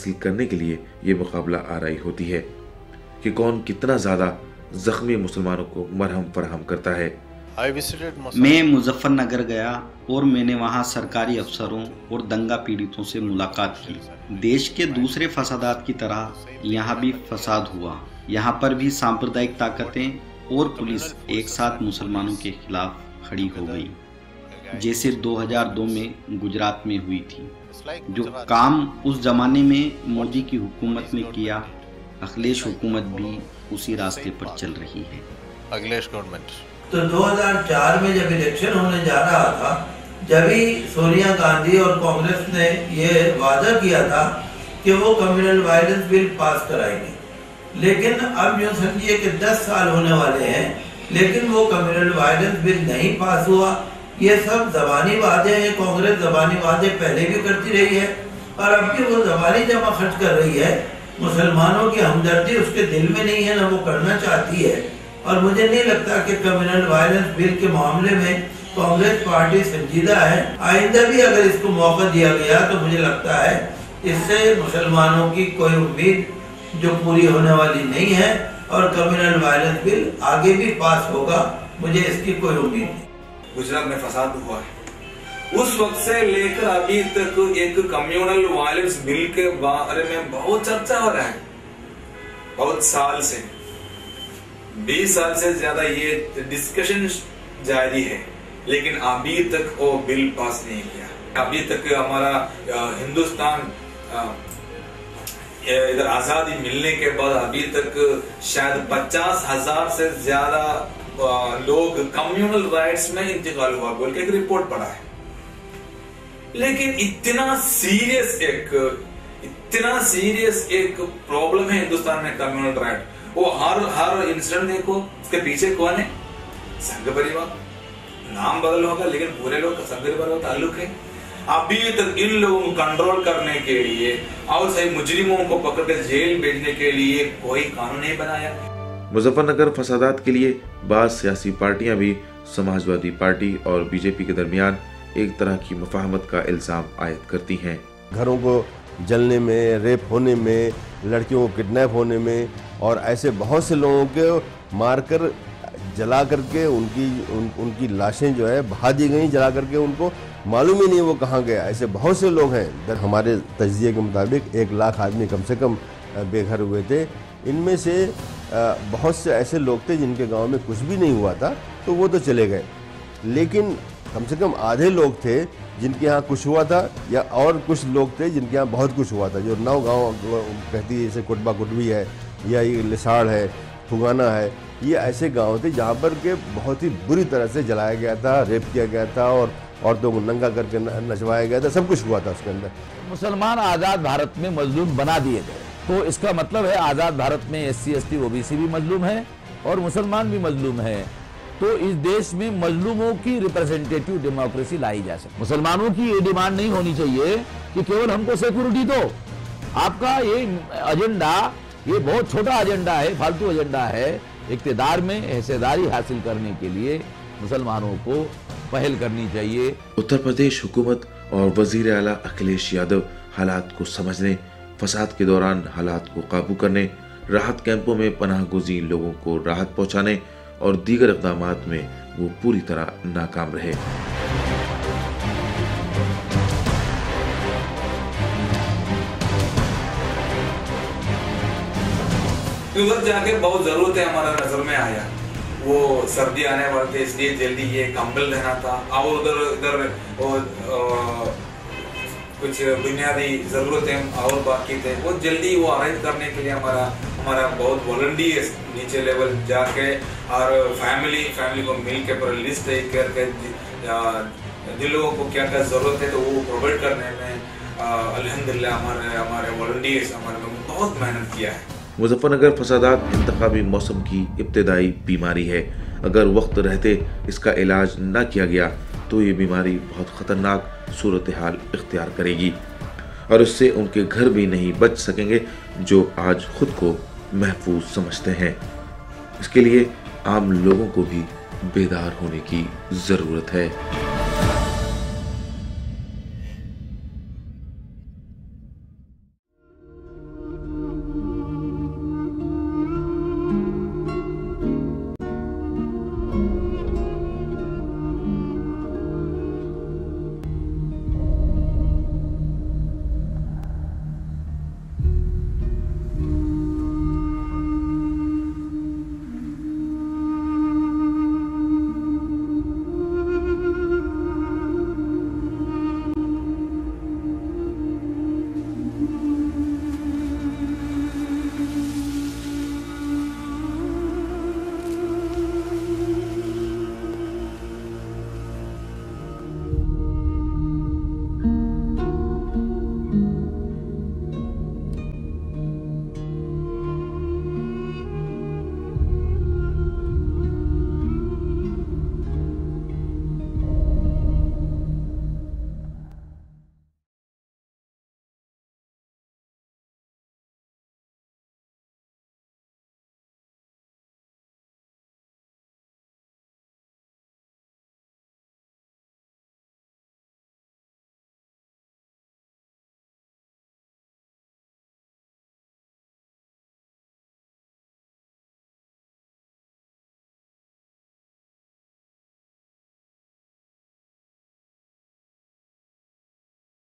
हासिल करने के लिए ये मुकाबला आराई होती है कि कौन कितना ज़्यादा जख्मी मुसलमानों को मरहम फराहम करता है। मैं मुजफ्फरनगर गया और मैंने वहां सरकारी अफसरों और दंगा पीड़ितों से मुलाकात की। देश के दूसरे फसादात की तरह यहाँ भी फसाद हुआ। यहाँ पर भी सांप्रदायिक ताकतें और पुलिस एक साथ मुसलमानों के खिलाफ खड़ी हो गई, जैसे 2002 में गुजरात में हुई थी। जो काम उस जमाने में मोदी की हुकूमत ने किया, अखिलेश हुकूमत भी उसी रास्ते पर चल रही है। अखिलेश गवर्नमेंट तो 2004 में जब इलेक्शन होने जा रहा था, जब ही सोनिया गांधी और कांग्रेस ने ये वादा किया था कि वो कम्युनल वायलेंस बिल पास कराएंगे, लेकिन अब यूँ समझिए कि 10 साल होने वाले हैं, लेकिन वो कम्युनल वायलेंस बिल नहीं पास हुआ। ये सब ज़बानी वादे हैं। कांग्रेस ज़बानी वादे पहले भी करती रही है और अब भी वो ज़बानी जमा खर्च कर रही है। मुसलमानों की हमदर्दी उसके दिल में नहीं है, ना वो करना चाहती है। और मुझे नहीं लगता कि कम्युनल वायलेंस बिल के मामले में कांग्रेस पार्टी संजीदा है। आइंदा भी अगर इसको मौका दिया गया तो मुझे लगता है इससे मुसलमानों की कोई उम्मीद जो पूरी होने वाली नहीं है और कम्युनल वायलेंस बिल आगे भी पास होगा, मुझे इसकी कोई उम्मीद नहीं। गुजरात में फसाद हुआ है, उस वक्त से लेकर अभी तक एक कम्युनल वायलेंस बिल के बारे में बहुत चर्चा हो रहा है। बहुत साल से 20 साल से ज्यादा ये डिस्कशन जारी है, लेकिन अभी तक वो बिल पास नहीं किया। अभी तक हमारा हिंदुस्तान इधर आजादी मिलने के बाद अभी तक शायद 50,000 से ज्यादा लोग कम्युनल राइट्स में इंतकाल हुआ बोल के एक रिपोर्ट पढ़ा है। लेकिन इतना सीरियस एक प्रॉब्लम है हिंदुस्तान में कम्युनल राइट। वो हर इंसिडेंट देखो, उसके पीछे कौन है? संघ परिवार। नाम बदल होगा लेकिन पूरे लोग संघ परिवार का ताल्लुक है। अभी तक इन लोगों को कंट्रोल करने के लिए और सही मुजरिमों को पकड़कर जेल भेजने के लिए कोई कानून नहीं बनाया। मुजफ्फरनगर फसादात के लिए बाज़ सियासी पार्टियां भी समाजवादी पार्टी और बीजेपी के दरमियान एक तरह की मुफाहमत का इल्ज़ाम आयद करती हैं। घरों को जलने में, रेप होने में, लड़कियों को किडनैप होने में और ऐसे बहुत से लोगों को मारकर जला करके उनकी लाशें जो है बहा दी गई, जला करके उनको मालूम ही नहीं वो कहाँ गया। ऐसे बहुत से लोग हैं। हमारे तज्जिए के मुताबिक 1 लाख आदमी कम से कम बेघर हुए थे। इनमें से बहुत से ऐसे लोग थे जिनके गांव में कुछ भी नहीं हुआ था, तो वो तो चले गए, लेकिन कम से कम आधे लोग थे जिनके यहाँ कुछ हुआ था, या और कुछ लोग थे जिनके यहाँ बहुत कुछ हुआ था। जो 9 गांव कहती है, जैसे कुटबा कुटबी है, या ये लिसाड़ है, फुगाना है, ये ऐसे गांव थे जहाँ पर के बहुत ही बुरी तरह से जलाया गया था, रेप किया गया था और औरतों को नंगा करके नचवाया गया था। सब कुछ हुआ था उसके अंदर। मुसलमान आज़ाद भारत में मजलूम बना दिए गए, तो इसका मतलब है आज़ाद भारत में SC ST OBC भी मजलूम है और मुसलमान भी मजलूम है। तो इस देश में मजलूमों की रिप्रेजेंटेटिव डेमोक्रेसी लाई जा सकती। मुसलमानों की ये डिमांड नहीं होनी चाहिए कि केवल हमको सिक्योरिटी दो। आपका ये एजेंडा ये बहुत छोटा एजेंडा है, फालतू एजेंडा है। इक्तिदार में हिस्सेदारी हासिल करने के लिए मुसलमानों को पहल करनी चाहिए। उत्तर प्रदेश हुकूमत और वजीर आला अखिलेश यादव हालात को समझने, फसाद के दौरान हालात को काबू करने, राहत कैंपों में पनाह गुज़ीर लोगों को राहत पहुंचाने और दीगर इक़दामात में वो पूरी तरह नाकाम रहे। उधर जाके बहुत जरूरत है, हमारा नजर में आया। वो सर्दी आने वाले थे, इसलिए जल्दी ये कंबल लेना था और उधर कुछ बुनियादी जरूरतें और बाकी थे, वो जल्दी वो अरेंज करने के लिए हमारा बहुत वॉलंटियर्स नीचे लेवल जाके और फैमिली को मिल के पूरा लिस्ट करके जिन लोगों को क्या क्या जरूरत है तो वो प्रोवाइड करने में अल्हम्दुलिल्लाह हमारे वॉलंटियर्स हमारे बहुत मेहनत किया है। मुजफ्फरनगर फसादात इंतखाबी मौसम की इब्तिदाई बीमारी है। अगर वक्त रहते इसका इलाज न किया गया तो ये बीमारी बहुत ख़तरनाक सूरत हाल इख्तियार करेगी और उससे उनके घर भी नहीं बच सकेंगे जो आज खुद को महफूज समझते हैं। इसके लिए आम लोगों को भी बेदार होने की ज़रूरत है।